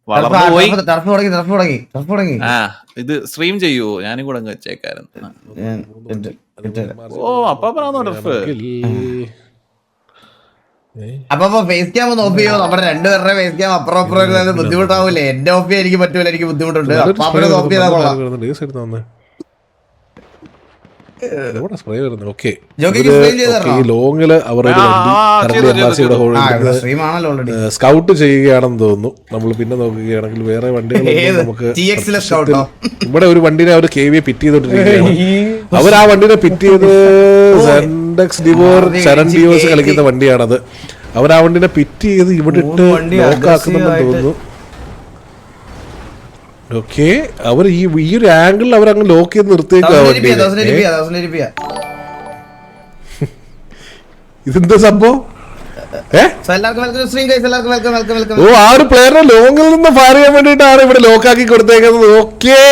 വളർന്നു പോയി. ആ ഇത് സ്ട്രീം ചെയ്യൂ, ഞാനും കൂടെ അങ്ങ് വെച്ചേക്കായിരുന്നു. ഓ അപ്പാപ്പനാണോ ടർഫ്? അപ്പൊ ഫേസ് ക്യാം ഒന്ന് ഓഫ് ചെയ്യോ? നമ്മുടെ രണ്ടുപേരുടെ ഫേസ് ക്യാം അപ്പുറം ബുദ്ധിമുട്ടാവൂലേ? എന്റെ ഓഫ് ചെയ്യാൻ എനിക്ക് പറ്റൂല, എനിക്ക് ബുദ്ധിമുട്ടുണ്ട്. അപ്പാപ്പനെ ഓഫ് ചെയ്താൽ കൊള്ളാം. സ്കൗട്ട് ചെയ്യുകയാണെന്ന് തോന്നുന്നു. നമ്മൾ പിന്നെ നോക്കുകയാണെങ്കിൽ വേറെ വണ്ടികൾ നമുക്ക് ഇവിടെ ഒരു വണ്ടിനെ അവർ KV പിറ്റ് ചെയ്തോണ്ടിരിക്കുകയാണ്. അവർ ആ വണ്ടിനെ പിറ്റ് ചെയ്ത് ശരൺ ഡിവോഴ്സ് കളിക്കുന്ന വണ്ടിയാണത്. അവർ ആ വണ്ടിനെ പിറ്റ് ചെയ്ത് ഇവിടെ ഇട്ട് ലോക്കാക്കുന്നുണ്ടെന്ന് തോന്നുന്നു. ഓക്കെ, അവർ ഈ ഒരു ആംഗിളിൽ അവർ അങ്ങ് ലോക്ക് ചെയ്ത് നിർത്തിയേക്കാ വണ്ടി. ഇതെന്താ സംഭവം? ഓ, ആ ഒരു പ്ലെയറിനെ ലോങ്ങിൽ നിന്ന് ഫയർ ചെയ്യാൻ വേണ്ടിയിട്ടാണ് ഇവിടെ ലോക്കാക്കി കൊടുത്തേക്കുന്നത്. ഓക്കെ,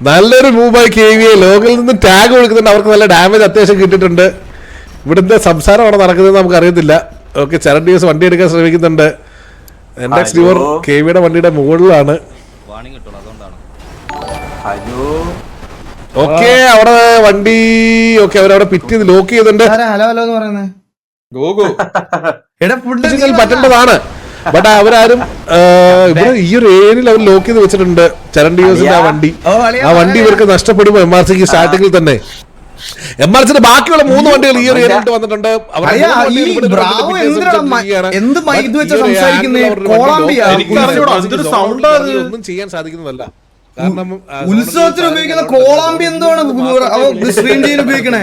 നല്ലൊരു മൂവായി KV. ലോങ്ങിൽ നിന്ന് ടാഗ് കൊടുക്കുന്നുണ്ട്. അവർക്ക് നല്ല ഡാമേജ് അത്യാവശ്യം കിട്ടിയിട്ടുണ്ട്. ഇവിടുത്തെ സംസാരമാണ് നടക്കുന്നത് നമുക്ക് അറിയത്തില്ല. ഓക്കെ, ചരൺ ഡിവോഴ്സ് വണ്ടി എടുക്കാൻ ശ്രമിക്കുന്നുണ്ട്. NX ഡിവോർ KVയുടെ വണ്ടിയുടെ മുകളിലാണ്. ഓക്കെ, അവിടെ വണ്ടി ഓക്കെ അവരവിടെ പിറ്റ് ചെയ്ത് ലോക്ക് ചെയ്തിട്ടുണ്ട്. പറ്റേണ്ടതാണ്, ബട്ട് അവരാരും ഇവിടെ ഈ ഒരു ഏരിയയിൽ അവർ ലോക്ക് ചെയ്ത് വെച്ചിട്ടുണ്ട് ചരൺ ഡിവോഴ്സിന്റെ ആ വണ്ടി. ആ വണ്ടി ഇവർക്ക് നഷ്ടപ്പെടുമ്പോ MRCക്ക് സ്റ്റാർട്ടിങ്ങിൽ തന്നെ. MRCയുടെ ബാക്കിയുള്ള 3 വണ്ടികൾ ഈ ഒരു ഏരിയയിലോട്ട് വന്നിട്ടുണ്ട്. ഒന്നും ചെയ്യാൻ സാധിക്കുന്നതല്ല. കാരണം ഉത്സവത്തിന് ഉപയോഗിക്കുന്ന കോളാമ്പി എന്താണ് ഉപയോഗിക്കണേ?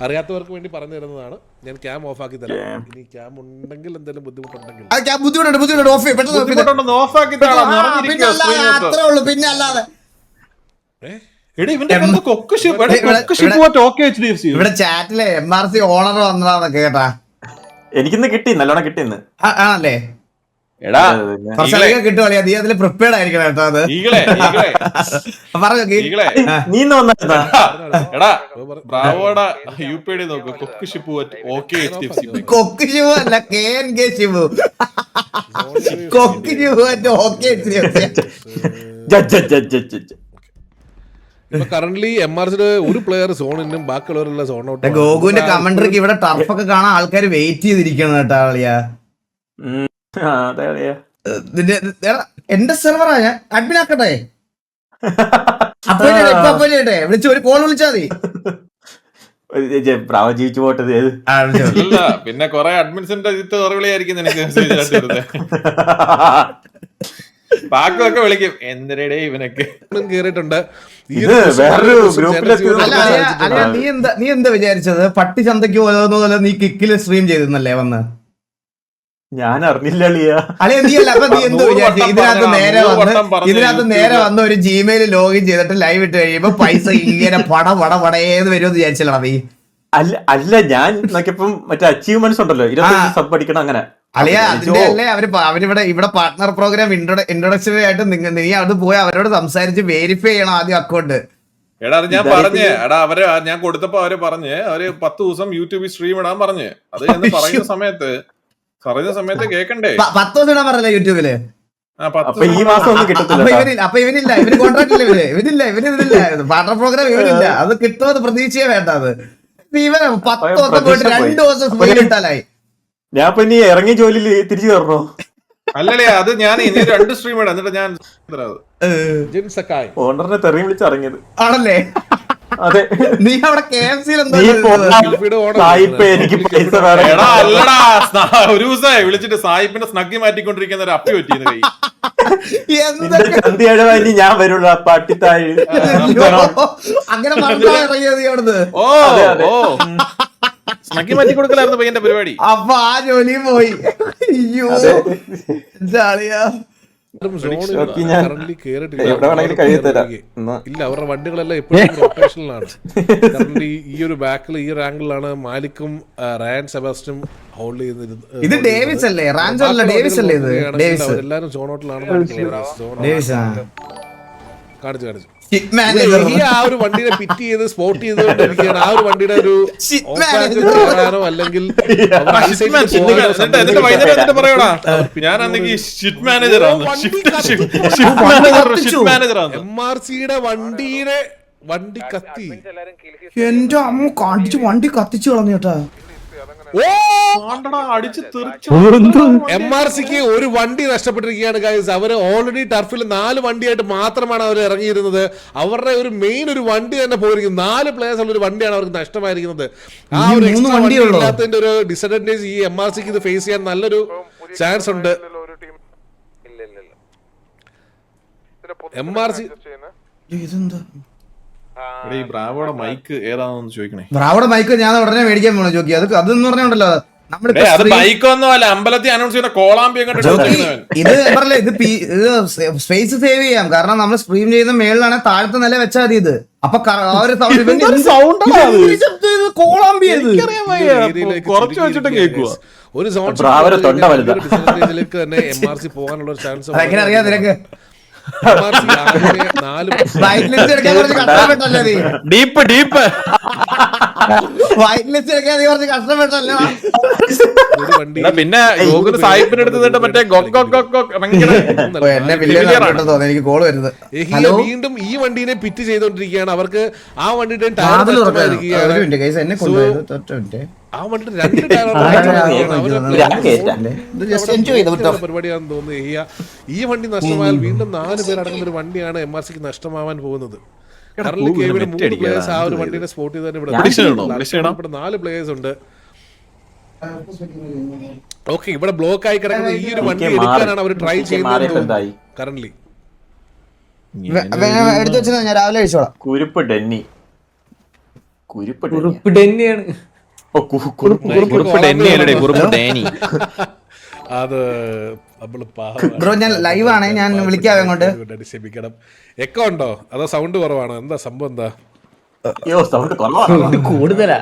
അറിയാത്തവർക്ക് വേണ്ടി പറഞ്ഞു തരുന്നതാണ്. ഞാൻ ക്യാം ഓഫ് ആക്കി തരാം. ഇനി ക്യാം ഉണ്ടെങ്കിൽ എന്തെങ്കിലും ബുദ്ധിമുട്ടുണ്ടെങ്കിൽ പിന്നെ അല്ലാതെ ഇവിടെ ചാറ്റിലെ MRC ഓണർ വന്നതാന്ന് കേട്ടാ. എനിക്കിന്ന് കിട്ടി, നല്ലോണം കിട്ടിന്ന്. ആണല്ലേ? കിട്ടുവാളിയാ, നീ അതില് പ്രിപ്പയർഡ് ആയിരിക്കണം കേട്ടോ. അത് പറഞ്ഞു കൊക്ക് ശിവു അല്ല, KNK ശിവു. കൊക്ക് ശിവു കറന്റ്ലി MRCയുടെ ഒരു പ്ലെയർ സോണിനും ബാക്കിയുള്ളവരെല്ലാം സോൺ ഔട്ട്. ഗോകുവിന്റെ കമന്ററിക്ക് ഇവിടെ ടർഫൊക്കെ കാണാൻ ആൾക്കാർ വെയിറ്റ് ചെയ്തിരിക്കണം കേട്ടോ. ആളിയാ എന്റെ സെർവറാ, ഞാൻ അഡ്മിൻ ആക്കട്ടെ? വിളിച്ചു ഒരു കോൾ വിളിച്ചാ മതി. ജീവിച്ചു പോട്ടത്. പിന്നെ കൊറേ അഡ്മിൻസിന്റെ വിളിയായിരിക്കും എനിക്ക്. ബാക്കിയൊക്കെ വിളിക്കും എന്തിനേ ഇവനൊക്കെ കേറിയിട്ടുണ്ട്. നീ എന്താ വിചാരിച്ചത്? പട്ടി ചന്തയ്ക്ക് പോലെ നീ കിക്കില് സ്ട്രീം ചെയ്തിരുന്നല്ലേ വന്ന്? ഞാൻ അറിഞ്ഞില്ല അളിയ. നീ അല്ല, അപ്പൊ നീ എന്തോ വിചാരിച്ചു? ഇതിനകത്ത് നേരെ വന്ന് ഒരു Gmail ലോഗിൻ ചെയ്തിട്ട് ലൈവ് ഇട്ട് കഴിയുമ്പോ പൈസ ഇങ്ങനെ പടേന്ന് വരുമെന്ന് വിചാരിച്ചല്ലോ നീ? അല്ല, ഞാൻ നോക്കിയപ്പം മറ്റേ അച്ചീവ്മെന്റ്സ് ഉണ്ടല്ലോ, 25 സബ് അടിക്കണം അങ്ങനെ. അളിയ അതിന്റെ അല്ലേ അവരിവിടെ പാർട്ട്ണർ പ്രോഗ്രാം ഇൻട്രൊഡക്ഷൻ ആയിട്ട് നീ അവിടെ പോയി അവരോട് സംസാരിച്ച് വെരിഫൈ ചെയ്യണം ആദ്യം അക്കൗണ്ട്. എടാ അത് ഞാൻ പറഞ്ഞേ, എടാ അവര് ഞാൻ കൊടുത്തപ്പോ അവര് പറഞ്ഞ് അവര് 10 ദിവസം യൂട്യൂബിൽ സ്ട്രീം ഇടാൻ പറഞ്ഞ്. അത് എന്ന് പറയുന്ന സമയത്ത് കേക്കണ്ടേ? 10 ദിവസം ഇടാൻ പറഞ്ഞല്ലേ യൂട്യൂബില്? ഈ മാസം ഒന്നും കിട്ടത്തില്ല. അപ്പൊ ഇവനില്ല, ഇവന് കോൺട്രാക്ട് ഇല്ല, ഇവനില്ല പാർട്ണർ പ്രോഗ്രാം ഇവനില്ല. അത് കിട്ടുമെന്ന് പ്രതീക്ഷയെ വേണ്ട. അത് ഇവന് 10 ദിവസം പോയിട്ട് 2 ദിവസം സ്ട്രീം ഇട്ടാലായി. ഞാൻ ഇപ്പൊ ഇനി ഇറങ്ങിയ ജോലിയിൽ തിരിച്ചു കയറണോ? അല്ലല്ലേ, അത് ഞാൻ ഇനി 2 സ്ട്രീം ഇടാം. എന്നിട്ട് ഞാൻ ഓണറിനെ തെറിയും വിളിച്ച് ഇറങ്ങിയത് ആണല്ലേ? അതെ, നീ അവിടെ KFC-യിൽ എനിക്ക് പൈസ വേറെ. അല്ലടാ, ഒരു ദിവസം വിളിച്ചിട്ട് സായിപ്പിന്റെ സ്നഗ്ഗി മാറ്റിക്കൊണ്ടിരിക്കുന്ന ഒരു അപ്പി പറ്റിയെന്ന് കൈ. ചന്തിയാഴി ഞാൻ വരുള്ളൂ പട്ടിത്താഴ്. അങ്ങനെ ഇറങ്ങിയത് അവിടുന്ന്. സ്നഗ്ഗി മാറ്റി കൊടുക്കലായിരുന്നു പയ്യന്റെ പരിപാടി. അപ്പൊ ആ ജോലിയും പോയി. അയ്യോ ജാളിയാ. ഇല്ല, അവരുടെ വണ്ടികളെല്ലാം എപ്പോഴും റൊട്ടേഷനിലാണ്. ഈ ഒരു ബാക്കിൽ ഈ ഒരു ആംഗിളിലാണ് മാലിക്കും റാൻ സെബാസ്റ്റും ഹോൾഡ് ചെയ്യുന്നത്. ഇത് ഡേവിസ് അല്ലേ? റാൻജോ അല്ല, ഡേവിസ് അല്ലേ? ഇത് ഡേവിസ്. എല്ലാരും സോൺ ഔട്ടിലാണ്. കാണിച്ചു ഷിപ്പ് മാനേജർ ഈ ആ ഒരു വണ്ടിനെ പിറ്റ് ചെയ്ത് സ്പോട്ട് ചെയ്തുകൊണ്ടിരിക്കുകയാണ്. ആ ഒരു വണ്ടിയുടെ ഒരു അല്ലെങ്കിൽ MRCയുടെ വണ്ടി കത്തി. എന്റെ അമ്മ കാണിച്ചു വണ്ടി കത്തിച്ചു കളഞ്ഞു കേട്ടാ. MRCക്ക് ഒരു വണ്ടി നഷ്ടപ്പെട്ടിരിക്കുകയാണ് ഗൈസ്. അവര് ഓൾറെഡി ടർഫിൽ 4 വണ്ടിയായിട്ട് മാത്രമാണ് അവർ ഇറങ്ങിയിരുന്നത്. അവരുടെ ഒരു മെയിൻ ഒരു വണ്ടി തന്നെ പോയിരിക്കുന്നത്. 4 പ്ലേയേഴ്സ് ഉള്ള ഒരു വണ്ടിയാണ് അവർക്ക് നഷ്ടമായിരിക്കുന്നത്. ആ ഒരു എക്സ്ട്രാ വണ്ടി ഇല്ലാത്തതിന്റെ ഒരു ഡിസഡ്വാൻറ്റേജ് ഈ MRCക്ക് ഇത് ഫേസ് ചെയ്യാൻ നല്ലൊരു ചാൻസ് ഉണ്ട്. MRC ഇതെന്താ ബ്രാവോടെ മൈക്ക് ഏതാണെന്ന് ചോദിക്കണേ. ബ്രാവോടെ മൈക്ക് ഞാൻ ഉടനെ മേടിക്കാൻ പോണോ ജോക്കി? അതെന്ന് പറഞ്ഞോണ്ടല്ലോ അത് ബൈക്കൊന്നും അല്ല, അമ്പലത്തിൽ അനൗൺസ് ചെയ്യുന്ന കോളാമ്പി ഇത് പറഞ്ഞല്ലേ ഇത് സ്പേസ് സേവ് ചെയ്യാം. കാരണം നമ്മൾ സ്ട്രീം ചെയ്യുന്ന മേളിലാണ്, താഴത്തെ നില വെച്ചാൽ മതി. ഇത് അപ്പൊ കോളാമ്പി കുറച്ച് വെച്ചിട്ട് കേൾക്കുക. ഒരു ഡിസഡ്വാൻറ്റേജിലേക്ക് തന്നെ MRC പോകാനുള്ള ഒരു ചാൻസ് എങ്ങനെ അറിയാം നിനക്ക്? പിന്നെ സാഹിബിന്റെ അടുത്ത് മറ്റേ എനിക്ക് കോള് വരുന്നത്. വീണ്ടും ഈ വണ്ടീനെ പിറ്റ് ചെയ്തോണ്ടിരിക്കുകയാണ്. അവർക്ക് ആ വണ്ടിയുടെ എന്നെ കൊണ്ടുപോയത് ആ വണ്ടി 2 പരിപാടിയാണെന്ന് തോന്നുന്നു. ഈ വണ്ടി നഷ്ടമായാൽ വീണ്ടും 4 പേരടങ്ങുന്ന ഒരു വണ്ടിയാണ് MRCക്ക് നഷ്ടമാവാൻ പോകുന്നത്. കറന്റ് കേവിയുടെ 3 പ്ലേയേഴ്സ് ആ ഒരു വണ്ടിയുടെ സ്പോട്ട് ചെയ്ത് തന്നെ ഇവിടെ 4 പ്ലേയേഴ്സ് ഉണ്ട്. ഓക്കെ, ഇവിടെ ബ്ലോക്ക് ആയി കിടക്കുന്ന ഈ ഒരു വണ്ടി എടുക്കാനാണ് അവർ ട്രൈ ചെയ്യുന്നത്. കറന്റ് എടുത്തു വെച്ചത് ഞാൻ രാവിലെ കഴിച്ചോളാം. കുരുപ്പ് ഡെന്നിയാണ്. അത് ബ്രോ ഞാൻ ലൈവ് ആണ്, ഞാൻ വിളിക്കാം അങ്ങോട്ട്. ക്ഷമിക്കണം. എക്കോ ഉണ്ടോ അതോ സൗണ്ട് കുറവാണോ? എന്താ സംഭവം? എന്താ കൂടുതലാ?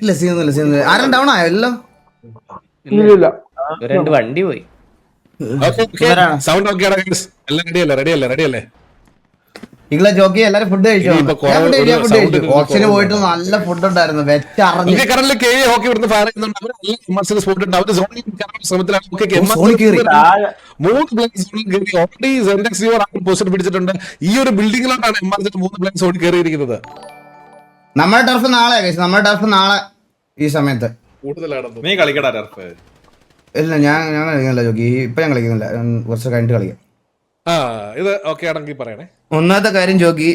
ഇല്ല സീനൊന്നുമില്ല. ആരും ഡൗൺ ആയോ? എല്ലാം 2 വണ്ടി പോയി. സൗണ്ട് ഓക്കെ എല്ലാം റെഡിയല്ലേ? നിങ്ങളെ ജോക്കി എല്ലാരും ഫുഡ് കഴിച്ചോ? ഓപ്ഷന് പോയിട്ട് നല്ല ഫുഡ് ഉണ്ടായിരുന്നു. വെച്ചറിഞ്ഞു പിടിച്ചിട്ടുണ്ട്. ഈ ഒരു ബിൽഡിംഗിലോട്ടാണ് MRC 3 പ്ലേയേഴ്സ് ഓടി കയറിയിരിക്കുന്നത്. നമ്മുടെ ടർഫ് നാളെ ഈ സമയത്ത് കൂടുതലാണെന്ന്. നീ കളിക്കടാ ടർഫ്? ഇല്ല ഞാൻ കളിക്കുന്നില്ല ജോക്കി, ഇപ്പൊ ഞാൻ കളിക്കുന്നില്ല, കുറച്ച് കഴിഞ്ഞിട്ട് കളിക്കാം. ഇത് ഓക്കെ ആണെങ്കിൽ പറയണേ. ഒന്നാമത്തെ കാര്യം ജോക്കി,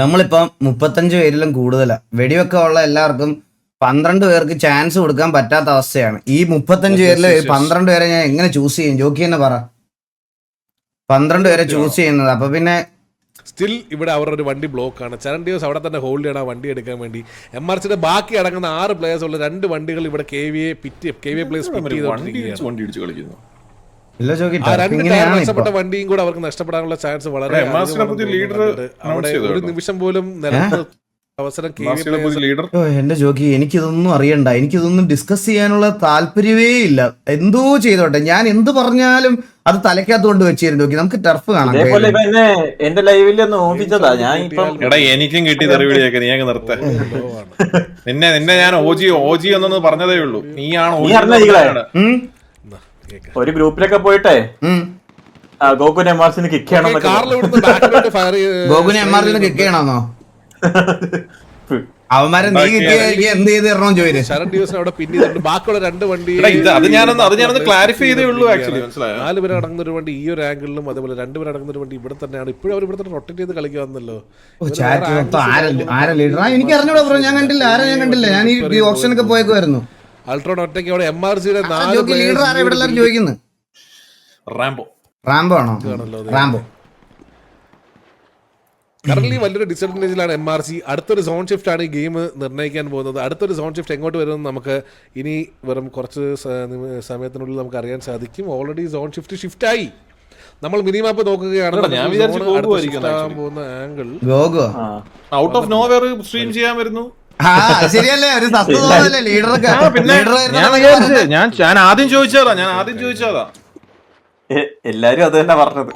നമ്മളിപ്പം 35 പേരിലും കൂടുതലാ. വെടിവെക്ക ഉള്ള എല്ലാവർക്കും 12 പേർക്ക് ചാൻസ് കൊടുക്കാൻ പറ്റാത്ത അവസ്ഥയാണ്. ഈ 35 പേരില് 12 പേരെ ഞാൻ എങ്ങനെ ചൂസ് ചെയ്യും? ജോക്കി തന്നെ പറ. 12 പേരെ ചൂസ് ചെയ്യുന്നത്. അപ്പൊ പിന്നെ സ്റ്റിൽ ഇവിടെ അവരുടെ ഒരു വണ്ടി ബ്ലോക്ക് ആണ്. ചരണ്ടിയോസ് അവിടെ തന്നെ ഹോൾഡ് ചെയ്യണം ആ വണ്ടി എടുക്കാൻ വേണ്ടി. MRCയുടെ ബാക്കി അടങ്ങുന്ന 6 പ്ലേയേഴ്സ് ഉള്ള 2 വണ്ടികൾ ഇവിടെ KVA പ്ലേയേഴ്സ് കളിക്കുന്നു. നഷ്ടപ്പെട്ട വണ്ടിയും കൂടെ അവർക്ക് നഷ്ടപ്പെടാനുള്ള ചാൻസ് വളരെ. അവിടെ ഒരു നിമിഷം പോലും അവസരം എന്റെ ജോക്കി എനിക്കിതൊന്നും അറിയണ്ട, എനിക്കിതൊന്നും ഡിസ്കസ് ചെയ്യാനുള്ള താല്പര്യമേ ഇല്ല. എന്തോ ചെയ്തോട്ടെ, ഞാൻ എന്ത് പറഞ്ഞാലും അത് തലക്കകത്ത് കൊണ്ട് വെച്ചിരുന്നു. നോക്കി നമുക്ക് ടർഫ് കാണാം. എന്റെ ലൈവിൽ ഒന്ന് ഓഫിച്ചതാ ഞാൻ. എനിക്കും കിട്ടി തെറിവിളിയൊക്കെ. നീ അങ്ങ് നിർത്ത. നിന്നെ ഞാൻ ഓജി എന്നൊന്ന് പറഞ്ഞതേ ഉള്ളൂ. നീയാണ് ഒരു ഗ്രൂപ്പിലൊക്കെ പോയിട്ടേ ഗോകുനെ MRCന്ന് കിക്ക് ചെയ്യണം. ഗോകുനെ MRCന്ന് കിക്ക് ചെയ്യണമെന്നോ? അവന്മാരെ നീ എന്ത് ചെയ്ത് തരണോ ചോദിച്ചു. അവിടെ പിന്നീട് ബാക്കിയുള്ള 2 വണ്ടി അത് ഞാനൊന്ന് ക്ലാരിഫൈ ചെയ്തേ ഉള്ളൂ. ആക്ച്വലി 4 പേര് അടങ്ങുന്ന ഒരു വണ്ടി ഈ ഒരു ആംഗിളിലും, അതേപോലെ 2 പേര് അടങ്ങുന്ന ഒരു വണ്ടി ഇവിടെ തന്നെയാണ്. ഇപ്പോഴും അവർ ഇവിടെ തന്നെ റൊട്ടേറ്റ് ചെയ്ത് കളിക്കുവാന്നല്ലോ. എനിക്ക് അറിഞ്ഞൂടാ ബ്രോ, ഞാൻ കണ്ടില്ല. ഞാൻ ഈ ഓപ്ഷനൊക്കെ പോയേക്കുമായിരുന്നു. അൾട്രോൺ ഒറ്റയ്ക്ക് അവിടെ MRCയുടെ 4 ലീഡർ ആരാ ഇവിടെ എല്ലാവരും ചോദിക്കുന്നത്? റാംബോ ആണോ? റാംബോ കറന്റ് വലിയൊരു ഡിസഡ്വാൻറ്റേജിലാണ് MRC. അടുത്തൊരു സോൺ ഷിഫ്റ്റ് ആണ് ഈ ഗെയിം നിർണ്ണയിക്കാൻ പോകുന്നത്. അടുത്തൊരു സോൺ ഷിഫ്റ്റ് എങ്ങോട്ട് വരുമെന്ന് നമുക്ക് ഇനി വെറും കുറച്ച് സമയത്തിനുള്ളിൽ നമുക്ക് അറിയാൻ സാധിക്കും. ഓൾറെഡി സോൺ ഷിഫ്റ്റ് ആയി. നമ്മൾ മിനിമാപ്പ് നോക്കുകയാണെങ്കിൽ പോകുന്ന angle out of nowhere stream ചെയ്യാൻ വരുന്നു. ശരിയല്ലേ? ഒരു ലീഡറൊക്കെ ഞാൻ ആദ്യം ചോദിച്ചതാ. എല്ലാരും അത് തന്നെ പറഞ്ഞത്.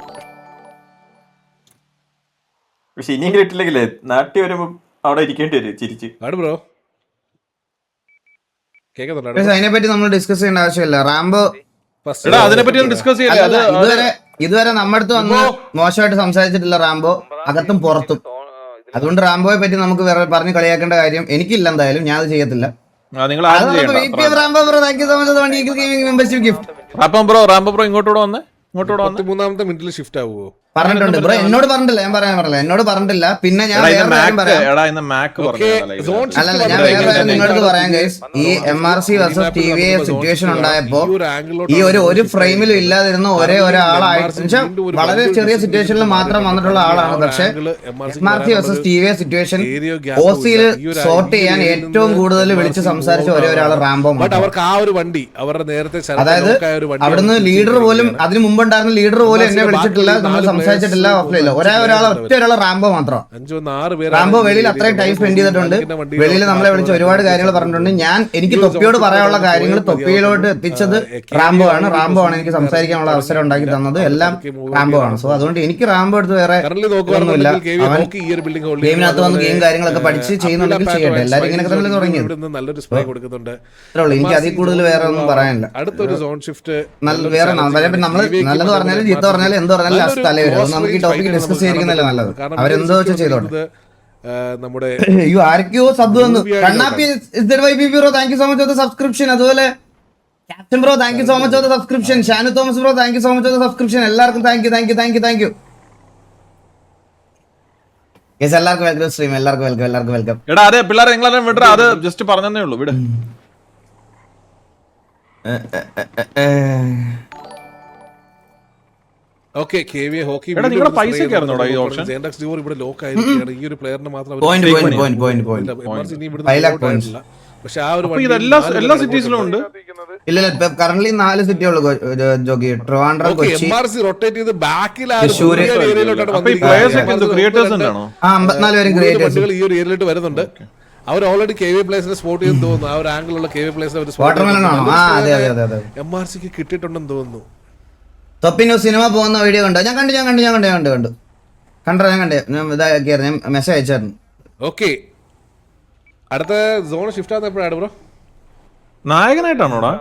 പക്ഷെ ഇനിയെങ്കിലും ഇട്ടില്ലെങ്കിലേ നാട്ടിൽ വരുമ്പോ അവിടെ ഇരിക്കേണ്ടി വരും ചിരിച്ച്. ബ്രോ കേൾക്കുന്നുണ്ടോ? അതിനെപ്പറ്റി നമ്മൾ ഡിസ്കസ് ചെയ്യേണ്ട ആവശ്യമില്ല. റാംബോ എടാ അതിനെ പറ്റി ഒന്ന് ഡിസ്കസ് ചെയ്യല്ലേ? അത് ഇതുവരെ നമ്മുടെ അടുത്ത് വന്ന് മോശമായിട്ട് സംസാരിച്ചിട്ടില്ല റാംബോ, അകത്തും പുറത്തും. അതുകൊണ്ട് റാംബോയെ പറ്റി നമുക്ക് വേറെ പറഞ്ഞ് കളിയാക്കേണ്ട കാര്യം എനിക്കില്ല. എന്തായാലും ഞാൻ അത് ചെയ്യത്തില്ല. നിങ്ങൾ ആരും ചെയ്യണ്ട. Rambo bro, thank you so much Rambo bro ഇങ്ങോട്ടൂടെ വന്നേ. 13ാമത്തെ മിനിറ്റിൽ ഷിഫ്റ്റ് ആവുമോ? പറഞ്ഞിട്ടുണ്ട് ബ്രോ, എന്നോട് പറഞ്ഞിട്ടില്ല. ഞാൻ പറഞ്ഞില്ല, എന്നോട് പറഞ്ഞിട്ടില്ല. പിന്നെ ഞാൻ വേറെ കാര്യം പറയാം. അല്ലല്ല, ഞാൻ വേറെ കാര്യം നിങ്ങളടുത്ത് പറയാം ഗൈസ്. ഈ MRC വേഴ്സസ് TVA സിറ്റുവേഷൻ ഉണ്ടായപ്പോ ഈ ഒരു ഫ്രെയിമിലും ഇല്ലാതിരുന്ന ഒരേ ഒരാളായിട്ട് വളരെ ചെറിയ സിറ്റുവേഷനിൽ മാത്രം വന്നിട്ടുള്ള ആളാണ്. പക്ഷെ MRC വേഴ്സസ് TVA സിറ്റുവേഷൻ OCയിൽ സോർട്ട് ചെയ്യാൻ ഏറ്റവും കൂടുതൽ വിളിച്ച് സംസാരിച്ച ഒരേ ഒരാൾ റാംബോ. അവർക്ക് ആ ഒരു വണ്ടി അവരുടെ നേരത്തെ, അതായത് അവിടുന്ന് ലീഡർ പോലും, അതിന് മുമ്പുണ്ടായിരുന്ന ലീഡർ പോലും എന്നെ വിളിച്ചിട്ടില്ല, നമ്മൾ സംസാരിച്ചിട്ടില്ല, ഓഫ്ലൈനില്ല. ഒറ്റ ഒരാളെ റാംബോ മാത്രം. റാംബോ വെളിയിൽ അത്രയും ടൈം സ്പെൻഡ് ചെയ്തിട്ടുണ്ട്. വെളിയിൽ നമ്മളെ വിളിച്ച് ഒരുപാട് കാര്യങ്ങൾ പറഞ്ഞിട്ടുണ്ട്. എനിക്ക് തൊപ്പിയോട് പറയാനുള്ള കാര്യങ്ങൾ തൊപ്പിയിലോട്ട് എത്തിച്ചത് റാംബോ ആണ്. റാംബോ ആണ് എനിക്ക് സംസാരിക്കാനുള്ള അവസരം ഉണ്ടാക്കി തന്നത്. എല്ലാം റാംബോ ആണ്. സോ അതുകൊണ്ട് എനിക്ക് റാംബോ എടുത്ത് വേറെ ഒന്നുമില്ല. അവൻ ഗെയിമിനകത്ത് വന്ന് ഗെയിം കാര്യങ്ങളൊക്കെ പഠിച്ച് ചെയ്യുന്നുണ്ടെങ്കിൽ ചെയ്യട്ടെ. എല്ലാരും ഇങ്ങനെയൊക്കെ തന്നെ തുടങ്ങിയത്. എനിക്ക് അതിൽ കൂടുതൽ വേറെ ഒന്നും പറയാനില്ല. അടുത്തൊരു സോൺ ഷിഫ്റ്റ് വേറെ നമ്മള് നല്ലത് പറഞ്ഞാലും ചീത്ത പറഞ്ഞാലും എന്ത് പറഞ്ഞാലും ലാസ്റ്റ് തലേ വരും. നമുക്ക് ഈ ടോപ്പിക് ഡിസ്കസ് ചെയ്യുന്നതല്ലേ നല്ലത്. അവരെന്തോ വെച്ചാൽ ചെയ്തോട്ടെ. നമ്മുടെ ആർക്കോ സബ് വന്നു. Kannappi bro, thank you so much for the subscription. അതുപോലെ captain bro, thank you so much for the subscription. Shanu Thomas bro, thank you so much for the subscription. എല്ലാവർക്കും താങ്ക് യു. എല്ലാവർക്കും വെൽക്കം സ്ട്രീം. എല്ലാവർക്കും വെൽക്കം. എടാ അതെ പിള്ളേരെ നിങ്ങളെല്ലാം വിടറ. അത് ജസ്റ്റ് പറഞ്ഞതേ ഉള്ളൂ. വിട്. ഓക്കെ KVA ഹോക്കി നിങ്ങളുടെ പൈസ കയറുന്നോടാ ഈ ഓപ്ഷൻ? ഇവിടെ ലോക്ക് ആയിരിക്കുകയാണ്. ഈ ഒരു പ്ലെയറിന് മാത്രം പക്ഷെ ആ ഒരു എല്ലാ സിറ്റീസിലും ഉണ്ട്. ഇല്ല കറന്റ് 4 സിറ്റി ഉള്ളു ജോഗി. ട്രിവാൻഡ്രം, കൊച്ചി. MRC റൊട്ടേറ്റ് ചെയ്ത് ബാക്കിൽ തൃശ്ശൂര്. 54 പേരും ക്രിയേറ്റേഴ്സ് ഈ ഒരു ഏരിയയിലോട്ട് വരുന്നുണ്ട്. അവർ ഓൾറെഡി KVA പ്ലേസിനെ സ്പോട്ട് ചെയ്ത് തോന്നുന്നു. ആ ഒരു ആംഗിളുള്ള KVA പ്ലേസിനെ MRCക്ക് കിട്ടിയിട്ടുണ്ടെന്ന് തോന്നുന്നു. തൊപ്പിനു സിനിമ പോകുന്ന വീഡിയോ കണ്ടോ? ഞാൻ മെസ്സേജ് അയച്ചായിരുന്നു. ഓക്കെ, അടുത്ത സോൺ ഷിഫ്റ്റ് ആകുന്ന എപ്പോഴാണ് ബ്രോ? നായകനായിട്ടാണോടാ?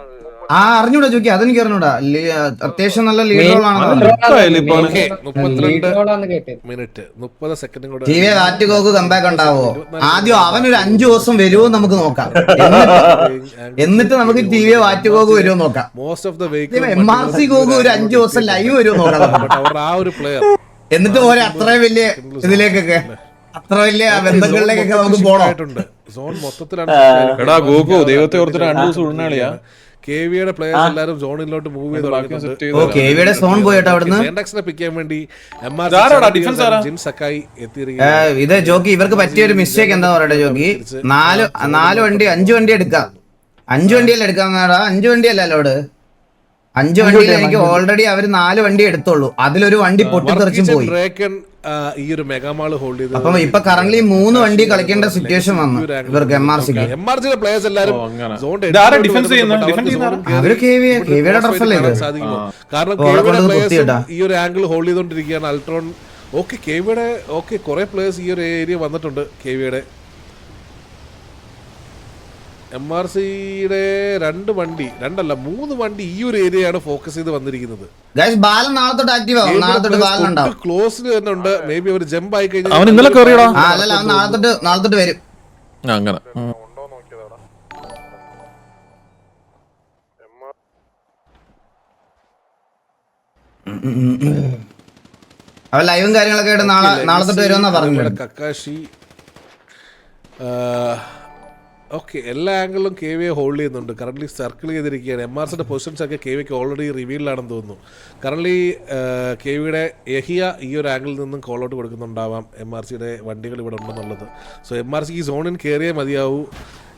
അറിഞ്ഞൂടാ ചോക്കി, അതെനിക്ക് അറിഞ്ഞൂടാ. അത്യാവശ്യം നല്ല ലീഡറുകളാണ്. 30 സെക്കൻഡ് കൂടെ TVA വാറ്റുകോക്ക് കമ്പാക്ക് ഉണ്ടാവോ? ആദ്യം അവനൊരു 5 ദിവസം വരുമോ നമുക്ക് നോക്കാം. എന്നിട്ട് നമുക്ക് TVA വാറ്റുകോക്ക് വരുമോ നോക്കാം. Most of the vehicle MRC ഗോക്ക് ഒരു 5 ദിവസം ലൈവ് വരുമോ നോക്കാം. ആ ഒരു പ്ലെയർ എന്നിട്ട് പോലെ അത്രയും വലിയ ഇതിലേക്കൊക്കെ, അത്ര വലിയ ബന്ധങ്ങളിലേക്കൊക്കെ നമുക്ക് പോകണം. സോൺ മൊത്തത്തിലാണ്. ദൈവത്തെ ഓർത്തിട്ട് 2 ദിവസം ഉടനാളിയാ. KVAയുടെ പ്ലേയേഴ്സ് എല്ലാവരും സോണിലോട്ട് മൂവ് ചെയ്ത് KVAയുടെ സോൺ പോയിട്ട് അവിടുന്ന് പിക്ക് ചെയ്യാൻ വേണ്ടി ഇത് ജോക്കി ഇവർക്ക് പറ്റിയ ഒരു മിസ്റ്റേക്ക് എന്താ പറയട്ടെ ജോക്കി. 5 വണ്ടി എടുക്കാം. 5 വണ്ടിയല്ല എടുക്കാം. 5 വണ്ടിയല്ല ലോഡ്. 5 വണ്ടിയിൽ എനിക്ക് ഓൾറെഡി അവര് 4 വണ്ടി എടുത്തോളൂ. അതിലൊരു വണ്ടി പൊട്ടിത്തെറിച്ചും പോയി. ഈ ഒരു മെഗാമാൾ ഹോൾഡ് ചെയ്ത് അപ്പം ഇപ്പൊ കറന്റ് 3 വണ്ടി കളിക്കേണ്ട സിറ്റുവേഷൻ വന്നു ഇവർക്ക്. MRCയുടെ പ്ലേയേഴ്സ് എല്ലാവരും അവര് KVAയുടെ ഡ്രസ്സല്ലേ ഇത്. കാരണം ഈ ഒരു ആംഗിൾ ഹോൾഡ് ചെയ്തോണ്ടിരിക്കുകയാണ് അൾട്രോൺ. ഓക്കെ, KVAയുടെ കുറെ പ്ലേയേഴ്സ് ഈ ഒരു ഏരിയ വന്നിട്ടുണ്ട്. KVAയുടെ MRCയുടെ 2 വണ്ടി, 3 വണ്ടി ഈ ഒരു ഏരിയയാണ് ഫോക്കസ് ചെയ്ത് വന്നിരിക്കുന്നത്. ബാലൻ നാളെ തൊട്ട് ആക്റ്റീവ് ആവും. നാളെ തൊട്ട് ബാലൻ ഉണ്ടാവും. ക്ലോസിൽ തന്നെ ഉണ്ട്. മേ ബി അവർ ജമ്പ് ആയി കഴിഞ്ഞാൽ അവൻ ഇന്നലെ കയറിയടാ. അല്ലല്ല, അവൻ നാളെ തൊട്ട് വരും. അങ്ങനെ അവൻ ലൈവും കാര്യങ്ങളൊക്കെ ആയിട്ട് നാളെ തൊട്ട് വരുമെന്നാ പറഞ്ഞത്. കക്കാശി ഓക്കെ, എല്ലാ ആംഗിളിലും KVA ഹോൾഡ് ചെയ്യുന്നുണ്ട്. കറന്റ് സർക്കിൾ ചെയ്തിരിക്കുകയാണ്. MRCയുടെ പൊസിഷൻസ് ഒക്കെ KVAക്ക് ഓൾറെഡി റിവീൽഡാണെന്ന് തോന്നുന്നു. കറന്റ് KVAയുടെ എഹിയ ഈ ഒരു ആംഗിളിൽ നിന്നും കോൾ ഔട്ട് കൊടുക്കുന്നുണ്ടാവാം MRCയുടെ വണ്ടികൾ ഇവിടെ ഉണ്ടെന്നുള്ളത്. സോ MRC ഈ സോണിൽ കയറിയേ മതിയാവൂ.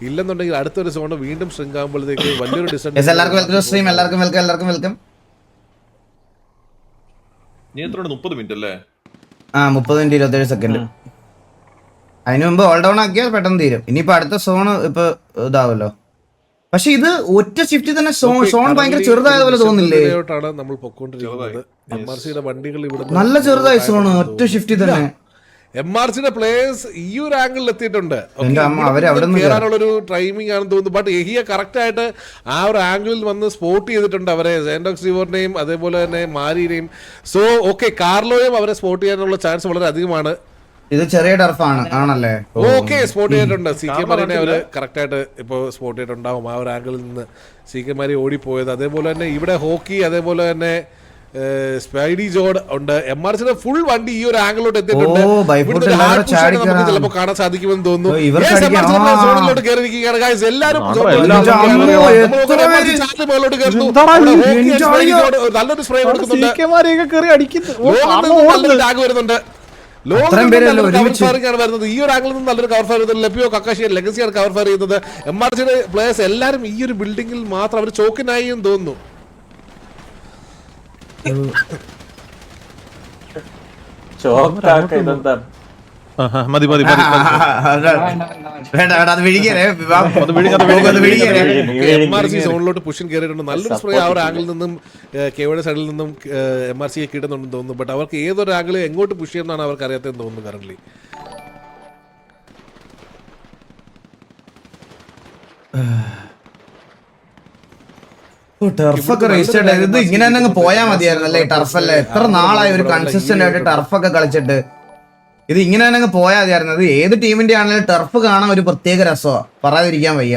ഇല്ലെന്നുണ്ടെങ്കിൽ അടുത്തൊരു സോൺ വീണ്ടും സ്ട്രിങ് ആകുമ്പോഴത്തേക്ക് വലിയൊരു ഡിസ്റ്റൻസ്. എല്ലാവർക്കും വെൽക്കം. 30 മിനിറ്റ് അല്ലേ? 30 മിനിറ്റ് 27 സെക്കൻഡ്. അതിന് മുമ്പ് ഓൾ ഡൗൺ ആക്കിയാൽ പെട്ടെന്ന് തീരും. ഇനിയിപ്പോ അടുത്ത സോൺ ഇപ്പൊ ഇതാവല്ലോ. പക്ഷെ ഇത് ഒറ്റ ഷിഫ്റ്റിൽ തന്നെ സോൺ ഭയങ്കര ചെറുതായതുപോലെ തോന്നില്ലേ? നമ്മൾ പൊക്കോണ്ടിരിക്കുന്നത്. MRCയുടെ വണ്ടികൾ ഇവിടെ നല്ല ചെറുതായി സോൺ ഒറ്റ ഷിഫ്റ്റിൽ തന്നെ. MRCയുടെ പ്ലേയേഴ്സ് ഈ ഒരു ആംഗിളിൽ എത്തിയിട്ടുണ്ട്. ഒരു ടൈമിംഗ് ആണെന്ന് തോന്നുന്നു. ബട്ട് എഹിയ കറക്റ്റ് ആയിട്ട് ആ ഒരു ആംഗിളിൽ വന്ന് സ്പോട്ട് ചെയ്തിട്ടുണ്ട് അവരെ, സാൻഡോക്സ് റിവറിനെയും അതേപോലെ തന്നെ മാരിനെയും. സോ ഓക്കെ, കാർലോയും അവരെ സ്പോട്ട് ചെയ്യാനുള്ള ചാൻസ് വളരെ അധികമാണ്. ഇത് ചെറിയ ടർഫാണ് ആണല്ലേ? ഓക്കെ, സ്പോട്ട് ചെയ്തിട്ടുണ്ട്. CK മാരിനെ അവര് കറക്റ്റ് ആയിട്ട് ഇപ്പൊ സ്പോട്ട് ചെയ്തിട്ടുണ്ടാവും. ആ ഒരു ആംഗിളിൽ നിന്ന് CK മാരി ഓടിപ്പോയത്. അതേപോലെ തന്നെ ഇവിടെ ഹോക്കി, അതേപോലെ തന്നെ സ്പൈഡി ജോഡ് ഉണ്ട്. MRCയുടെ ഫുൾ വണ്ടി ഈ ഒരു ആംഗിളോട്ട് എത്തിയിട്ടുണ്ട്. നമുക്ക് ചിലപ്പോ കാണാൻ സാധിക്കുമെന്ന് തോന്നുന്നു. സോണിലോട്ട് കയറിയിരിക്കുകയാണ് ഗൈസ്. എല്ലാവരും നല്ലൊരു സ്പ്രേ കൊടുക്കുന്നുണ്ട്. നല്ലൊരു ടാഗ് വരുന്നുണ്ട്. വരുന്നത് ഈ ഒരു ആംഗിളിൽ നിന്ന് നല്ലൊരു കവർ ഫയർ ചെയ്യുന്നത് ലെപ്പിയോ കക്കാശി ലെഗസിയാണ് കവർ ഫയർ ചെയ്യുന്നത്. MRCയുടെ പ്ലേയേഴ്സ് എല്ലാവരും ഈ ഒരു ബിൽഡിംഗിൽ മാത്രം അവർ ചോക്കിനായി എന്ന് തോന്നുന്നു. മതി മതി സോണിലോട്ട് പുഷൻ കയറിയിട്ടുണ്ട്. നല്ലൊരു സ്പ്രേ ആ ഒരു ആംഗിളിൽ നിന്നും കെയുടെ സൈഡിൽ നിന്നും MRCയെ കിട്ടുന്നുണ്ടെന്ന് തോന്നുന്നു. ബട്ട് അവർക്ക് ഏതൊരു ആംഗിൾ എങ്ങോട്ട് പുഷ് ചെയ്യുന്നതാണ് അവർക്ക് അറിയാത്തതെന്ന് തോന്നുന്നു കറന്റ്. ടർഫൊക്കെ രജിസ്റ്റേർഡ് ചെയ്ത് ഇത് ഇങ്ങനെ തന്നെ പോയാൽ മതിയായിരുന്നു അല്ലേ? ടർഫല്ലേ, എത്ര നാളായി ഒരു കൺസിസ്റ്റന്റ് ആയിട്ട് ടർഫൊക്കെ കളിച്ചിട്ട്. ഇത് ഇങ്ങനെ തന്നെ പോയാൽ മതിയായിരുന്നു. അത് ഏത് ടീമിന്റെ ആണെങ്കിലും ടർഫ് കാണാൻ ഒരു പ്രത്യേക രസമാണ്, പറയാതിരിക്കാൻ വയ്യ.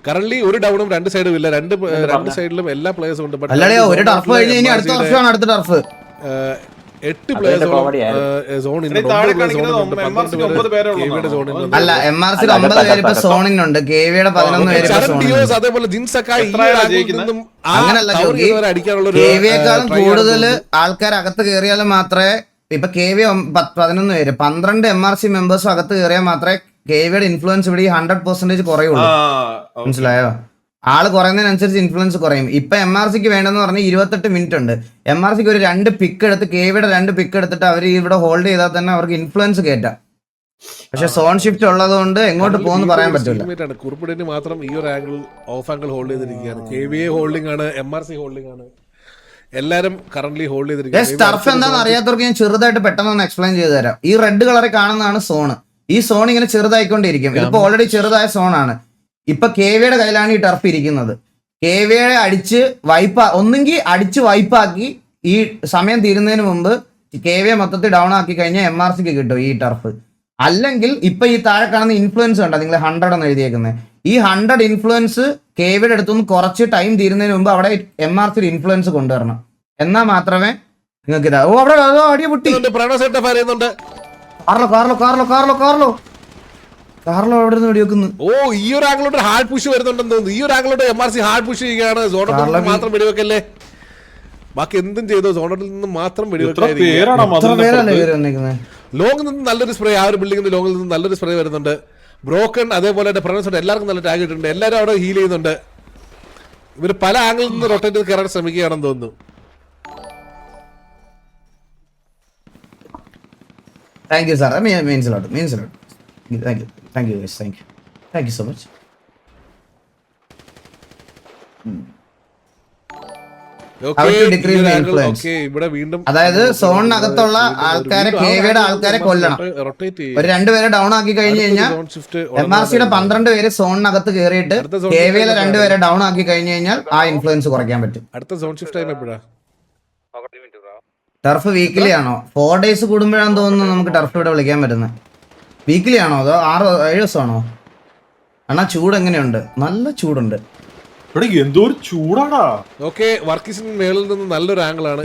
കറന്റ് ഒരു ഡൗണും രണ്ട് സൈഡും ഇല്ല, രണ്ട് സൈഡിലും എല്ലാ പ്ലേയേഴ്സും ഉണ്ട്. അല്ലടേ, ഒരു ടർഫ് കഴിഞ്ഞ് ഇനി അടുത്ത ടർഫാണ്, അടുത്ത ടർഫ് 8 പ്ലേയേഴ്സ് അല്ല, MRCയുടെ 9 പേര് ഇപ്പൊ സോണിനുണ്ട്, KVയുടെ 11 പേര്. അങ്ങനല്ല, KVയെക്കാളും കൂടുതൽ ആൾക്കാർ അകത്ത് കയറിയാലും മാത്രമേ ഇപ്പൊ KV 11 പേര് 12 MRC മെമ്പേഴ്സും അകത്ത് കയറിയാൽ മാത്രമേ KVയുടെ ഇൻഫ്ലുവൻസ് ഇവിടെ 100% കുറയുള്ളൂ. മനസ്സിലായോ? ആള് കുറയുന്നതിനനുസരിച്ച് ഇൻഫ്ലുവൻസ് കുറയും. ഇപ്പൊ MRCക്ക് വേണ്ടെന്ന് പറഞ്ഞാൽ 28 മിനിറ്റ് ഉണ്ട്. MRCക്ക് ഒരു 2 പിക്ക് എടുത്ത് KVയുടെ 2 പിക്ക് എടുത്തിട്ട് അവർ ഇവിടെ ഹോൾഡ് ചെയ്താൽ തന്നെ അവർക്ക് ഇൻഫ്ലുവൻസ് കയറ്റാം. പക്ഷെ സോൺ ഷിഫ്റ്റ് ഉള്ളത് കൊണ്ട് എങ്ങോട്ട് പോകുന്നു പറയാൻ പറ്റില്ല. കുറുപ്പിടിന് മാത്രം ഈ ഒരു ആംഗിൾ ഓഫ് ആംഗിൾ ഹോൾഡ് ചെയ്തിരിക്കുകയാണ്. KVA ഹോൾഡിംഗ് ആണ്, MRC ഹോൾഡിംഗ് ആണ്, എല്ലാരും കറന്റ് ഹോൾഡ് ചെയ്തിരിക്കുകയാണ്. ടർഫ് എന്താണെന്ന് അറിയാത്തവർക്ക് ഞാൻ ചെറുതായിട്ട് പെട്ടെന്ന് എക്സ്പ്ലെയിൻ ചെയ്തു തരാം. ഈ റെഡ് കളറിൽ കാണുന്നതാണ് സോണ്. ഈ സോൺ ഇങ്ങനെ ചെറുതായിക്കൊണ്ടിരിക്കും. ഇതിപ്പോ ഓൾറെഡി ചെറുതായ സോണാണ്. ഇപ്പൊ KVയുടെ കയ്യിലാണ് ഈ ടർഫ് ഇരിക്കുന്നത്. KVയെ അടിച്ച് ഒന്നെങ്കിൽ അടിച്ച് വൈപ്പാക്കി ഈ സമയം തീരുന്നതിന് മുമ്പ് KVയെ മൊത്തത്തിൽ ഡൗൺ ആക്കി കഴിഞ്ഞാൽ MRCക്ക് കിട്ടും ഈ ടർഫ്. അല്ലെങ്കിൽ ഇപ്പൊ ഈ താഴെ കാണുന്ന ഇൻഫ്ലുവൻസ് ഉണ്ടോ നിങ്ങൾ 100 എന്ന് എഴുതിയേക്കുന്നത്, ഈ 100 ഇൻഫ്ലുവൻസ് KVയുടെ അടുത്തുനിന്ന് കുറച്ച് ടൈം തീരുന്നതിന് മുമ്പ് അവിടെ MRCയുടെ ഇൻഫ്ലുവൻസ് കൊണ്ടുവരണം. എന്നാൽ മാത്രമേ നിങ്ങൾക്ക് ഇതാ. ഓ, അവിടെ അടിയ പൊട്ടി. കാർലോ അവിടെ നിന്ന് വെടിവെക്കുന്നു. ഓ, ഈ ഒരു ആംഗിലോട്ട് ഹാർഡ് പുഷ് വരുന്നുണ്ടെന്ന് തോന്നുന്നു. ഈ ഒരു ആംഗിലോട്ട് MRC ഹാർഡ് പുഷ് ചെയ്യുകയാണ്. സോണോട്ടിൽ മാത്രം വെടിവെക്കല്ലേ, ബാക്കി എന്തും ചെയ്തോ സോണോട്ടിൽ നിന്ന് മാത്രം വെടിവെക്കാൻ. ലോങ്ങിൽ നിന്ന് നല്ലൊരു സ്പ്രേ, ആ ഒരു ബിൽഡിംഗിന്റെ ലോങ്ങിൽ നിന്ന് നല്ലൊരു സ്പ്രേ വരുന്നുണ്ട്. ബ്രോക്കൺ അതേപോലെ പ്രൊണൗൺസ് എല്ലാവർക്കും നല്ല ടാഗ് ഇട്ടിട്ടുണ്ട്. എല്ലാവരും അവിടെ ഹീൽ ചെയ്യുന്നുണ്ട്. ഇവർ പല ആംഗിളിൽ നിന്ന് റൊട്ടേറ്റ് ചെയ്ത് കയറാൻ ശ്രമിക്കുകയാണെന്ന് തോന്നുന്നു. Thank you, sir. I mean, it means a lot. Thank you guys. Thank you so much. അതായത് സോണിനകത്തുള്ള ആൾക്കാരെ KVയുടെ ആൾക്കാരെ കൊല്ലണം. ഒരു 2 പേരെ ഡൗൺ ആക്കി കഴിഞ്ഞു കഴിഞ്ഞാൽ MRCയുടെ 12 പേര് സോണിനകത്ത് കയറിയിട്ട് KVയിലെ 2 പേരെ ഡൗൺ ആക്കി കഴിഞ്ഞു കഴിഞ്ഞാൽ ആ ഇൻഫ്ലുവൻസ് കുറയ്ക്കാൻ പറ്റും. അടുത്ത സോൺ ഷിഫ്റ്റ് ടൈം എപ്പോഴാ? ടർഫ് വീക്കിലി ആണോ? 4 days കൂടുമ്പോഴാണെന്ന് തോന്നുന്നു നമുക്ക് ടർഫ് ഇവിടെ വിളിക്കാൻ പറ്റുന്നത്. വീക്കിലി ആണോ അതോ 6-7 ദിവസമാണോ? അണ്ണാ ചൂട് എങ്ങനെയുണ്ട്? നല്ല ചൂടുണ്ട്. ചൂടാടാ. ഓക്കെ, വർക്കീസിന് മേളിൽ നിന്ന് നല്ലൊരു ആംഗിൾ ആണ്.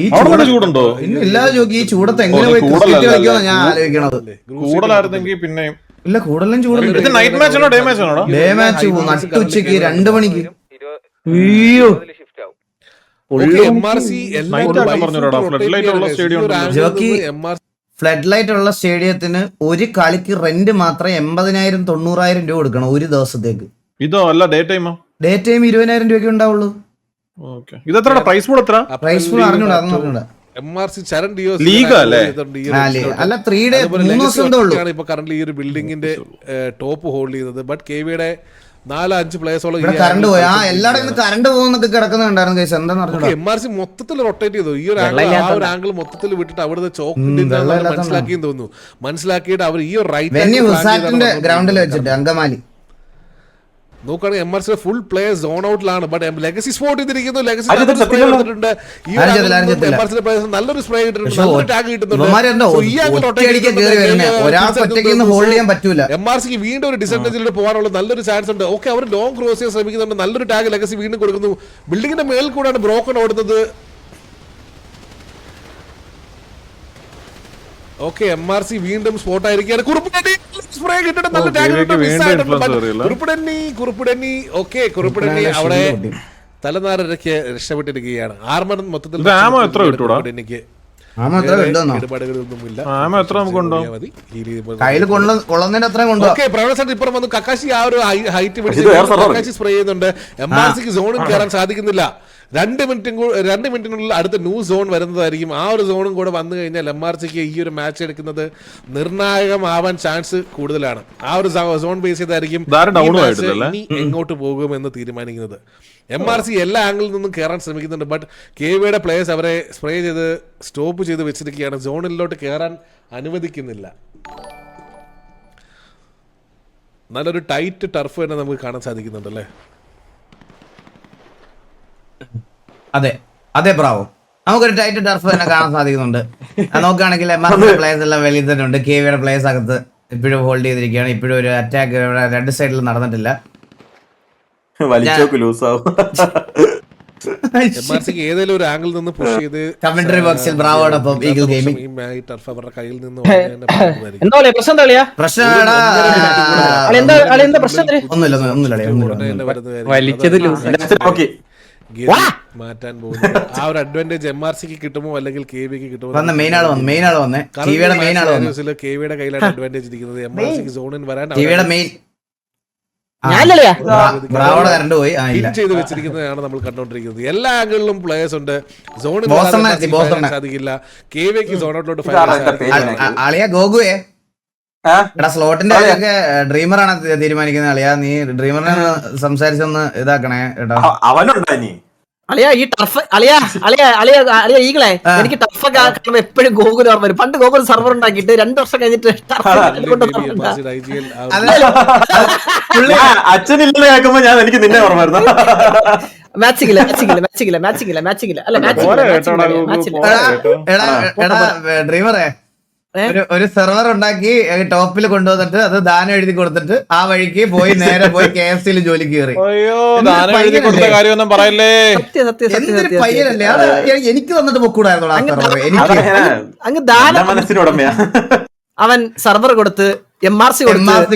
ചൂടുണ്ടോ? ഇല്ലാതെ ചോക്കി ഈ ചൂടത്ത് എങ്ങനെ പോയി ക്രിക്കറ്റ് കളിക്കുമെന്ന് ഞാൻ ആലോചിക്കണത്. കൂടുതലായിരുന്നെങ്കിൽ പിന്നെയും ഇല്ല, കൂടുതലും ചൂടുണ്ട്. നൈറ്റ് മാച്ച് ആണോ ഡേ മാച്ച് ആണോ? ഡേ മാച്ച് നട്ടുച്ചയ്ക്ക് 2 മണിക്ക്. അയ്യോ, ഫ്ലഡ് ലൈറ്റ് ഉള്ള സ്റ്റേഡിയത്തിന് ഒരു കളിക്ക് റെന്റ് മാത്രം 80,000-90,000 രൂപ കൊടുക്കണം ഒരു ദിവസത്തേക്ക്. ഇതോ അല്ല ഡേ ടൈമോ? ഡേ ടൈം 20,000 രൂപയ്ക്ക് ഉണ്ടാവുള്ളൂ. പ്രൈസ് പൂൾ അറിഞ്ഞൂടാ, അതൊന്നും അറിഞ്ഞൂടാ. അല്ല 3 days 3 ദിവസം ഉള്ളൂ. ഇപ്പൊ കറന്റ് ഈ ഒരു ബിൽഡിംഗിന്റെ ടോപ്പ് ഹോൾഡ് ചെയ്യുന്നത്. ബട്ട് KVയുടെ 4-5 പ്ലേയേഴ്സോളം കറണ്ട് പോയി എല്ലായിടത്തും കറണ്ട് പോകുന്നൊക്കെ കിടക്കുന്നുണ്ടായിരുന്നു കേസ് എന്താന്ന് പറഞ്ഞു MRC മൊത്തത്തിൽ റൊട്ടേറ്റ് ചെയ്തു. ഈ ഒരു ആംഗിൾ മൊത്തത്തിൽ വിട്ടിട്ട് അവിടുത്തെ ചോക്ക് മനസ്സിലാക്കിയെന്ന് തോന്നുന്നു. മനസ്സിലാക്കിയിട്ട് അവർ ഈ ഒരു റൈറ്റ് ഗ്രൗണ്ടിൽ വെച്ചിട്ട് അങ്കമാലി നോക്കുകയാണെങ്കിൽ MRC ഫുൾ പ്ലേയർ സോൺ ഔട്ടിലാണ്. ബട്ട് ലെഗസി സ്പോട്ട് ചെയ്തിരിക്കുന്നു. ലെഗസി നല്ലൊരു സ്പ്രേ കിട്ടുന്നുണ്ട്. MRCക്ക് വീണ്ടും ഒരു ഡിസഡ്വാൻറ്റേജിലൂടെ പോകാനുള്ള നല്ലൊരു ചാൻസ് ഉണ്ട്. ഓക്കെ, അവർ ലോങ് ക്രോസ് ചെയ്യാൻ ശ്രമിക്കുന്നുണ്ട്. നല്ലൊരു ടാഗ് ലെഗസി വീണ്ടും കൊടുക്കുന്നു. ബിൽഡിങ്ങിന്റെ മേൽ കൂടെയാണ് ബ്രോക്കൺ ഓടുന്നത്. ഓക്കെ, MRC വീണ്ടും സ്പോട്ട് ആയിരിക്കുകയാണ്. സ്പ്രേ കിട്ടിട്ട് നല്ല കുറുപ്പിടന്നി. ഓക്കെ, കുറുപ്പിടന്നി അവിടെ തലനാരൊക്കെ രക്ഷപ്പെട്ടിരിക്കുകയാണ്. ആർമർ മൊത്തത്തിൽ കുറുപ്പിടന്നിക്ക് ഇപ്പുറം വന്നു. കക്കാശി ആ ഒരു ഹൈറ്റ് പിടിച്ച് കക്കാശി സ്പ്രേ ചെയ്യുന്നുണ്ട്. MRCക്ക് സോണും കയറാൻ സാധിക്കുന്നില്ല. 2 മിനിറ്റിനുള്ളിൽ അടുത്ത ന്യൂ സോൺ വരുന്നതായിരിക്കും. ആ ഒരു സോണും കൂടെ വന്നു കഴിഞ്ഞാൽ MRCക്ക് ഈ ഒരു മാച്ച് എടുക്കുന്നത് നിർണായകമാവാൻ ചാൻസ് കൂടുതലാണ്. ആ ഒരു സോൺ ബേസ് ചെയ്തായിരിക്കും ഇനി എങ്ങോട്ട് പോകുമെന്ന് തീരുമാനിക്കുന്നത്. MRC എല്ലാ ആംഗിളിൽ നിന്നും കയറാൻ ശ്രമിക്കുന്നുണ്ട്. ബട്ട് KVയുടെ പ്ലേയേഴ്സ് അവരെ സ്പ്രേ ചെയ്ത് സ്റ്റോപ്പ് ചെയ്ത് വെച്ചിരിക്കുകയാണ്. സോണിലോട്ട് കയറാൻ അനുവദിക്കുന്നില്ല. നല്ലൊരു ടൈറ്റ് ടർഫ് തന്നെ നമുക്ക് കാണാൻ സാധിക്കുന്നുണ്ട് അല്ലേ? അതെ ബ്രാവോ, നമുക്കൊരു ടൈറ്റ് ടർഫ് തന്നെ കാണാൻ സാധിക്കുന്നുണ്ട്. നോക്കുകയാണെങ്കിൽ MRC പ്ലേയേഴ്സ് എല്ലാം വെളിയിൽ തന്നെ ഉണ്ട്. KVയുടെ പ്ലേയേഴ്സ് അകത്ത് ഇപ്പോഴും ഹോൾഡ് ചെയ്തിരിക്കുകയാണ്. ഇപ്പോഴും ഒരു അറ്റാക്ക് രണ്ട് സൈഡിൽ നടന്നിട്ടില്ല. MRCക്ക് ഏതെങ്കിലും ഒരു ആംഗിൾ നിന്ന് പുഷ് ചെയ്ത് കമന്ററി ബോക്സിൽ ബ്രാവോടൊപ്പം ഈഗിൾ ഗെയിമിംഗ് ടർഫ് അവരുടെ കയ്യിൽ നിന്ന് മാറ്റാൻ പോകുന്നത്. ആ ഒരു അഡ്വാൻറ്റേജ് MRCക്ക് കിട്ടുമോ അല്ലെങ്കിൽ KVക്ക് കിട്ടുമോ? KVയുടെ കയ്യിലാണ് അഡ്വാൻറ്റേജ് ഇരിക്കുന്നത്. MRCക്ക് സോണിൽ വരാൻ ചെയ്ത് വെച്ചിരിക്കുന്നതാണ് നമ്മൾ കണ്ടോണ്ടിരിക്കുന്നത്. എല്ലാ ആംഗിളിലും പ്ലേയേഴ്സ് ഉണ്ട്. സോണിൽ സാധിക്കില്ല. KVക്ക് സോണോട്ടിലോട്ട് സ്ലോട്ടിന്റെ ഡ്രീമറാണ് തീരുമാനിക്കുന്നത്. അളിയാ, നീ ഡ്രീമറിനെ സംസാരിച്ചൊന്ന് ഇതാക്കണേ കേട്ടോ. അളിയാ ഈ ടർഫ് അളിയ ഈകളെ എനിക്ക് ടർഫൊക്കെ കാണുമ്പോ എപ്പോഴും ഗോകുൽ ഓർമ്മ വരും. പണ്ട് ഗോകുൽ സർവർ ഉണ്ടാക്കിയിട്ട് 2 വർഷം കഴിഞ്ഞിട്ട് അച്ഛനില്ലെന്ന് കേൾക്കുമ്പോ ഞാൻ എനിക്ക് നിന്നെ ഓർമ്മ വരുന്നു. മാച്ചിങ്ങില്ല അല്ല ഡ്രീമറെ ഒരു സെർവർ ഉണ്ടാക്കി ടോപ്പിൽ കൊണ്ടുവന്നിട്ട് അത് ദാനം എഴുതി കൊടുത്തിട്ട് ആ വഴിക്ക് പോയി നേരെ പോയി KFCയിൽ ജോലിക്ക് കയറി. പയ്യനല്ലേ അത്? എനിക്ക് വന്നിട്ട് പൊക്കൂടായിരുന്നു ആ സെർവർ. അങ്ങ് മനസ്സിനുടമയാ അവൻ സെർവർ കൊടുത്ത് MRC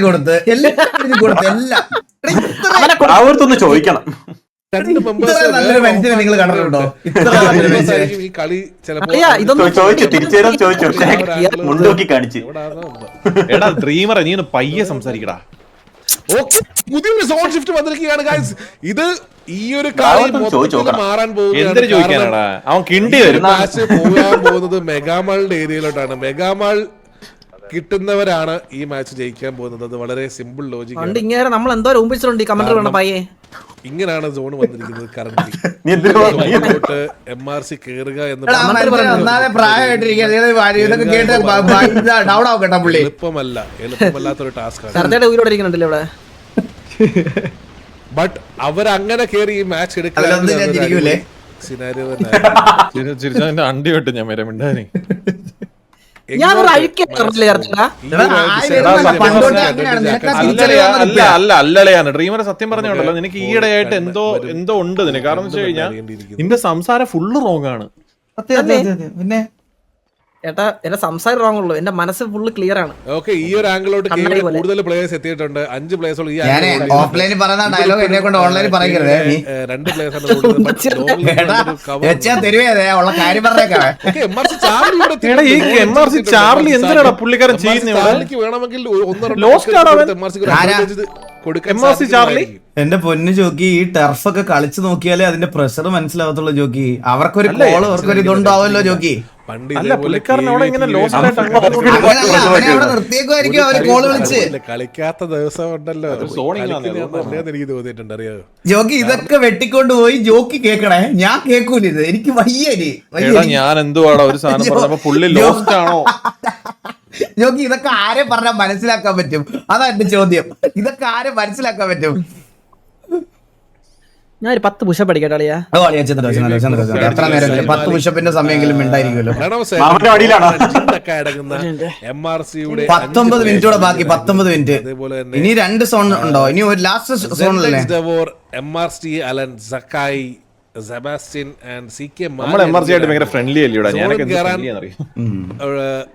കൊടുത്ത് എല്ലാം ചോദിക്കണം. നല്ലൊരു മനുഷ്യനെ നിങ്ങൾ കണ്ടിട്ടുണ്ടോ? ഈ കളി ഡ്രീമറെ നീ പയ്യെ സംസാരിക്കടാ. പുതിയൊരു സോൺ ഷിഫ്റ്റ് വന്നിരിക്കുകയാണ് ഗൈസ്. ഇത് ഈ ഒരു കളി മാറാൻ പോകുന്നത് മെഗാമാളിന്റെ ഏരിയയിലോട്ടാണ്. മെഗാമാൾ കിട്ടുന്നവരാണ് ഈ മാച്ച് ജയിക്കാൻ പോകുന്നത്. അത് വളരെ സിമ്പിൾ ലോജിക്. ഇങ്ങനെ നമ്മൾ എന്തോ ഊമ്പിച്ചിട്ടുണ്ട്. കമന്റർ വേണം പയ്യെ. ഇങ്ങനെയാണ് സോൺ വന്നിരിക്കുന്നത് കറന്റ്. MRC കേറുക എന്ന് എളുപ്പമല്ലാത്തൊരു ടാസ്ക്. ബട്ട് അവരങ്ങനെ കേറി ഈ മാച്ച് എടുക്കുക സിനാരിയോ അണ്ടി വിട്ടു ഞാൻ വരെ മിണ്ടാനി. അല്ലയാണ് ഡ്രീമറെ സത്യം പറഞ്ഞോണ്ടല്ലോ. നിനക്ക് ഈയിടെയായിട്ട് എന്തോ ഉണ്ട് നിനക്ക്. കാരണം വെച്ച് കഴിഞ്ഞാൽ നിന്റെ സംസാരം ഫുള്ള് റോങ് ആണ്. പിന്നെ ഏട്ടാ എന്റെ സംസാരം റോങ് ഉള്ളൂ, എന്റെ മനസ്സ് ഫുള്ള് ക്ലിയർ ആണ്. ഓക്കെ, ഈ ഒരു ആംഗിളോട്ട് കൂടുതൽ പ്ലേയേഴ്സ് എത്തിയിട്ടുണ്ട്. 5 പ്ലേയേഴ്സ് ഓഫ്ലൈനിൽ പറയുന്ന ഡയലോഗ് എന്നെ കൊണ്ട് ഓൺലൈനിൽ പറയരുതേ. 2 പ്ലേയേഴ്സ് എന്റെ പൊന്നു ജോക്കി, ഈ ടർഫൊക്കെ കളിച്ചു നോക്കിയാലേ അതിന്റെ പ്രഷർ മനസ്സിലാവത്തുള്ളൂ ജോക്കി. അവർക്കൊരു കോള് അവർക്കൊരു ഇതുണ്ടാവുമല്ലോ ജോക്കി. പണ്ട് അല്ല പുള്ളിക്കാരൻ അവിടെ ഇങ്ങനെ ലോസ്റ്റ് ആയിട്ട് അങ്ങനെയല്ല, അവനെ അവിടെ നിർത്തിയേക്കുമായിരിക്കും അവര് കോള് വിളിച്ച്. കളിക്കാത്ത ദിവസം ഉണ്ടല്ലോ zoning ആണ് നല്ലതെന്ന് എനിക്ക് തോന്നിയിട്ടുണ്ട്, അറിയോ? ജോക്കി ഇതൊക്കെ വെട്ടിക്കൊണ്ട് പോയി ജോക്കി കേക്കണേ, ഞാൻ കേക്കൂല ഇത്, എനിക്ക് വയ്യരി എടാ ഞാൻ എന്തുവാടാ ഒരു സാധനം പറഞ്ഞപ്പോ പുള്ളി ലോസ്റ്റ് ആണോ? ജോക്കി ഇതൊക്കെ ആരെ പറഞ്ഞാൽ മനസ്സിലാക്കാൻ പറ്റും? അതാ എന്റെ ചോദ്യം. ഇതൊക്കെ ആരെ മനസ്സിലാക്കാൻ പറ്റും? ഞാൻ ഒരു 10 പുഷപ്പ് അടിക്കട്ടെ അളിയാ. ഓ അളിയാ ചെന്നിട്ട് എത്ര നേരം 10 പുഷപ്പിന്റെ സമയമെങ്കിലും ഉണ്ടായിരിക്കുമല്ലോ. 19 മിനിറ്റോടെ ബാക്കി, 19 മിനിറ്റ്. ഇനി 2 സോൺ ഉണ്ടോ? ഇനി ഒരു ലാസ്റ്റ് സോണിലല്ലേ? MRC അലൻ സക്കായി സെബാസ്റ്റ്യൻ ആൻഡ് CK നമ്മുടെ MRC ആയിട്ട് ഭയങ്കര ഫ്രണ്ട്ലി അല്ലയോടാ? ഞാനൊക്കെ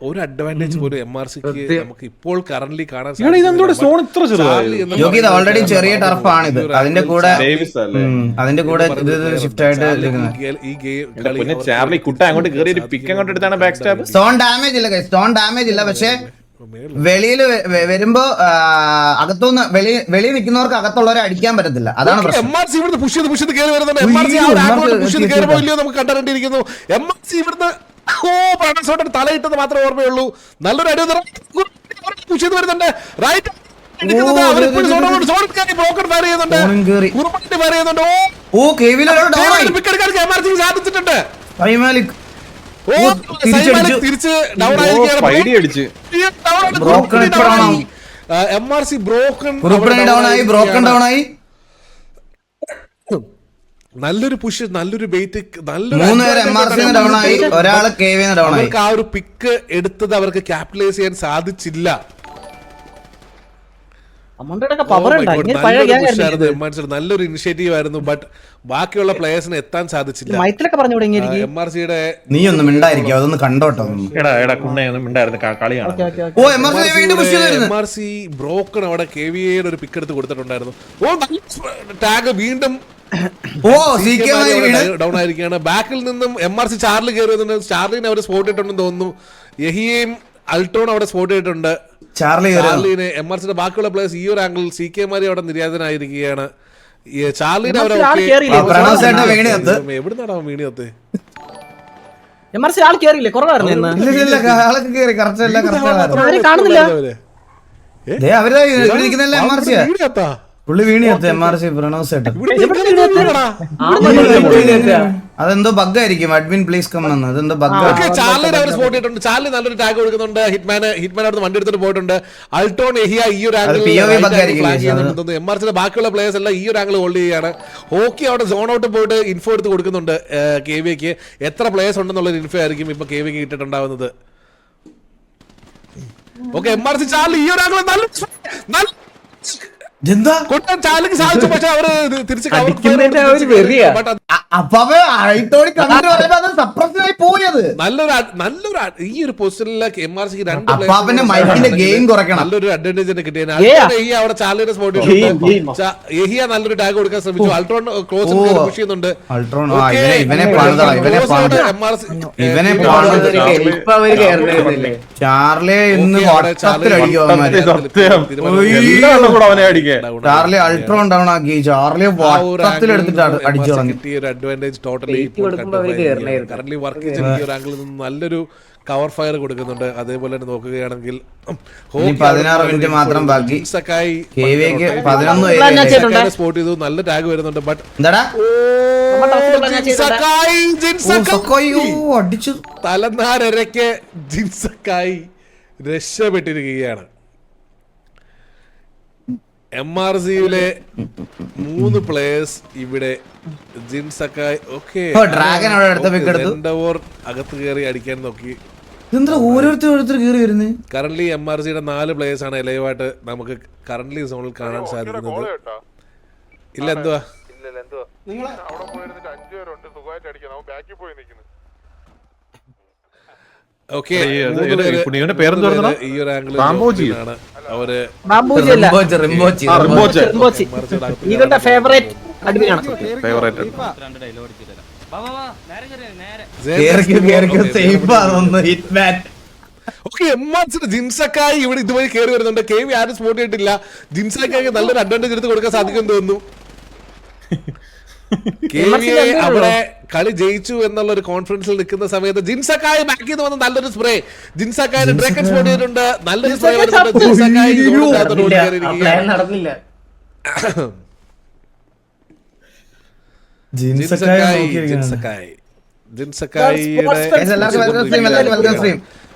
ഒരു അഡ്വാൻറ്റേജ് പോലും MRCക്ക് നമുക്ക് ഇപ്പോൾ കറന്റ് കാണാൻ ഇതെന്തോടെ സോൺ ഇത്ര ചെറുതായി? ജോക്കി ഇത് ഓൾറെഡി ചെറിയ ടർഫാണിത്. അതിന്റെ കൂടെ ഷിഫ്റ്റ് ആയിട്ട് ഈ ഗെയിം പിന്നെ ചാർലി കുട്ട അങ്ങോട്ട് കയറി ഒരു പിക്ക് അങ്ങോട്ട് എടുത്താണ് ബാക്ക് സ്റ്റാബ്. സ്റ്റോൺ ഡാമേജ് ഇല്ല, സ്റ്റോൺ ഡാമേജ് ഇല്ല. പക്ഷെ വെളിയിൽ വരുമ്പോ അകത്തുനിന്ന് വെളിയിൽ നിൽക്കുന്നവർക്ക് അകത്തുള്ളവരെ അടിക്കാൻ പറ്റത്തില്ല. അതാണ് പ്രശ്നം. MRC ഇവിടുന്ന് പുഷ് ചെയ്ത് കയറി വരുന്നുണ്ട്. MRC കയറുമോ ഇല്ലയോ നമുക്ക് കണ്ടറിഞ്ഞിരിക്കുന്നു. MRC ഇവിടുന്ന് പ്രണസോട്ടൻ തലയിട്ടത് മാത്രമേ ഓർമ്മയുള്ളൂ. നല്ലൊരു അടി പുഷ് ചെയ്ത് വരുന്നുണ്ട്. റൈറ്റ് സാധിച്ചിട്ടുണ്ട്. തിരിച്ച് ഡൗൺ MRC ഡൗൺ ആയി. നല്ലൊരു പുഷ്, നല്ലൊരു ബെയ്റ്റ്, ഒരാള് ഡൗൺ ആയി. ആ ഒരു പിക്ക് എടുത്തത് അവർക്ക് ക്യാപിറ്റലൈസ് ചെയ്യാൻ സാധിച്ചില്ല. നല്ലൊരു ഇനിഷ്യേറ്റീവ് ആയിരുന്നു, ബട്ട് ബാക്കിയുള്ള പ്ലേയേഴ്സിന് എത്താൻ സാധിച്ചില്ല. MRCയുടെ നീ ഒന്നും മിണ്ടായിരിക്കും, അതൊന്ന് കണ്ടോട്ടോ. MRC ബ്രോക്കൺ അവിടെ KVAയുടെ ഒരു പിക്ക് എടുത്ത് കൊടുത്തിട്ടുണ്ടായിരുന്നു. ടാഗ് വീണ്ടും ഡൗൺ ആയിരിക്കുകയാണ്. ബാക്കിൽ നിന്നും MRC ചാർലി കയറി വരുന്നുണ്ട്. ചാർലിനെ അവർ സ്പോട്ട് ചെയ്തിട്ടുണ്ടെന്ന് തോന്നുന്നു. യഹിയെയും അൾട്രോൺ അവിടെ സ്പോട്ട് ചെയ്തിട്ടുണ്ട്. ചാർലിനെ MRCയുടെ ബാക്കിയുള്ള പ്ലേയേഴ്സ് ഈ ഒരു ആംഗിൾ CK മാരി അവിടെ നിര്യാതനായിരിക്കുകയാണ്. ചാർലിനെ അവരെ എവിടുന്നാണ് അവൻ വീണിയത്ത്? പുള്ളി വീണിയത്ത് MRC പ്രണോസ് അതെന്തോ ബഗ്ഗായിരിക്കും. അഡ്മിൻ പ്ലീസ് കം എന്ന്. അതെന്തോ ബഗ്ഗാണ്. ചാർലിനെ അവർ സ്പോട്ട് ചെയ്തിട്ടുണ്ട്. ചാർലി നല്ലൊരു ടാഗ് കൊടുക്കുന്നുണ്ട്. ഹിറ്റ്മാൻ അവിടെ വണ്ടി എടുത്തിട്ട് പോയിട്ടുണ്ട്. അൾട്ടോൺ എഹിയ ഈ ഒരു ആംഗിൾ MRCയുടെ ബാക്കിയുള്ള പ്ലേയേഴ്സ് എല്ലാം ഈ ഒരു ആംഗിൾ ഹോൾഡ് ചെയ്യുകയാണ്. ഹോക്കി അവിടെ സോൺ ഔട്ട് പോയിട്ട് ഇൻഫോ എടുത്ത് കൊടുക്കുന്നുണ്ട് KVAക്ക്. എത്ര പ്ലേയേഴ്സ് ഉണ്ടെന്നുള്ളൊരു ഇൻഫോ ആയിരിക്കും ഇപ്പൊ KVAക്ക് കിട്ടിട്ടുണ്ടാവുന്നത്. ഓക്കെ, MRC ചാർലി ഈ ഒരു ആംഗിൾ നല്ല കൊട്ടാൻ ചാലിക്ക് സാധിച്ചു. പക്ഷെ അവര് തിരിച്ച് നല്ലൊരു ഈ ഒരു പൊസിഷനിലേക്ക് MRCക്ക് നല്ലൊരു അഡ്വാൻറ്റേജ് തന്നെ കിട്ടിയത്. അവിടെ ചാലിയുടെ സ്പോട്ട് എഹിയ നല്ലൊരു ടാഗ് കൊടുക്കാൻ ശ്രമിച്ചു. അൾട്രോൺ ക്ലോസ് പുഷ് ചെയ്യുന്നുണ്ട്. ചാർലി അൾട്രോൺ ഡൗൺ ആക്കി. ചാർലി അടിച്ചു കളഞ്ഞു. നല്ലൊരു കവർ ഫയർ കൊടുക്കുന്നുണ്ട്. അതേപോലെ തന്നെ നോക്കുകയാണെങ്കിൽ 16 മിനിറ്റ് മാത്രം ബാക്കി. സ്പോട്ട് ചെയ്തു. നല്ല ടാഗ് വരുന്നുണ്ട്. ബട്ട് തലനാരരയ്ക്ക് ജിൻസക്കായി രക്ഷപ്പെട്ടിരിക്കുകയാണ്. MRCയിലെ 3 പ്ലേയേഴ്സ് ഇവിടെ ജിൻസക്കായി അകത്ത് കയറി അടിക്കാൻ നോക്കി. ഓരോരുത്തർ കയറി വരുന്നത്. കറന്റ് MRCയുടെ 4 പ്ലേയേഴ്സ് ആണ് ലൈവായിട്ട് നമുക്ക് കറന്റ് സോണിൽ കാണാൻ സാധിക്കുന്നത്. ഇല്ല എന്തുവാ ഓക്കെ, ഈ ഒരു ആംഗിൾ അവര് ജിൻസക്കായി ഇവിടെ ഇതുവഴി കയറി വരുന്നുണ്ട്. KV ആരും സ്പോട്ട് ചെയ്തിട്ടില്ല. ജിൻസക്കായി നല്ലൊരു അഡ്വാൻറ്റേജ് എടുത്ത് കൊടുക്കാൻ സാധിക്കുമെന്ന് തോന്നുന്നു. KVA അവിടെ കളി ജയിച്ചു എന്നുള്ള ഒരു കോൺഫിഡൻസിൽ നിൽക്കുന്ന സമയത്ത് ജിൻസക്കായ് ബാക്കിൽ നിന്ന് വന്ന് നല്ലൊരു സ്പ്രേ. ജിൻസക്കായുടെ ഡ്രക്കൻ സ്പോട്ട് ചെയ്തിട്ടുണ്ട്, നല്ലൊരു സ്പ്രേ വരുന്നുണ്ട്. ജിൻസക്കായ് നടന്നില്ല.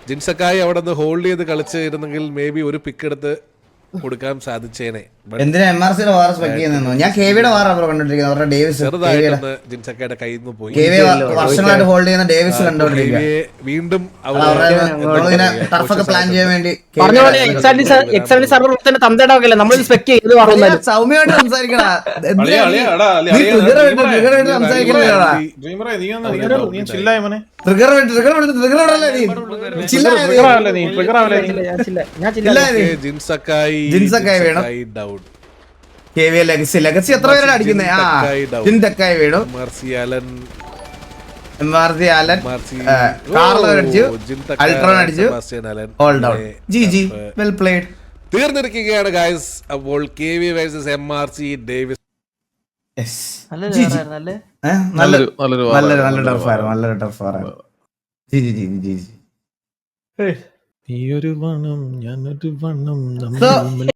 ജിൻസക്കായ് അവിടെ നിന്ന് ഹോൾഡ് ചെയ്ത് കളിച്ചിരുന്നെങ്കിൽ മേ ബി ഒരു പിക്ക് എടുത്ത് കൊടുക്കാൻ സാധിച്ചേനെ. എന്തിനാ MRCയുടെ വാർ സ്പെക്ട് ചെയ്യുന്നു? ഞാൻ KVയുടെ വാർ കണ്ടോണ്ടിരിക്കുന്നത്. അവരുടെ ഡേവിസ് ചെറുതായിട്ടൊന്ന് ജിൻസക്കായുടെ കയ്യിൽ നിന്ന് പോയി. വർഷങ്ങളായിട്ട് ഹോൾഡ് ചെയ്യുന്ന ഡേവിസ് കണ്ടോണ്ടിരിക്കുക. വീണ്ടും ടർഫൊക്കെ പ്ലാൻ ചെയ്യാൻ വേണ്ടി സൗമ്യമായിട്ട് സംസാരിക്കണ. ജിൻസക്കായ് വേണം. KVA ലെഗസി എത്ര പേരാണ് അടിക്കുന്നത്? ജിൻസക്കായ് വീണു, MRC ആലൻ, കാർലോ അടിച്ചു, അൾട്രോൺ അടിച്ചു, all down. GG, well played. തീർന്നിരിക്കുകയാണ് ഗൈസ്. അപ്പോൾ KVA വേഴ്സസ് MRC ഡേവിസ്. നല്ലൊരു ടർഫായിരുന്നു. നീയൊരു വണം ഞാനൊരു വണം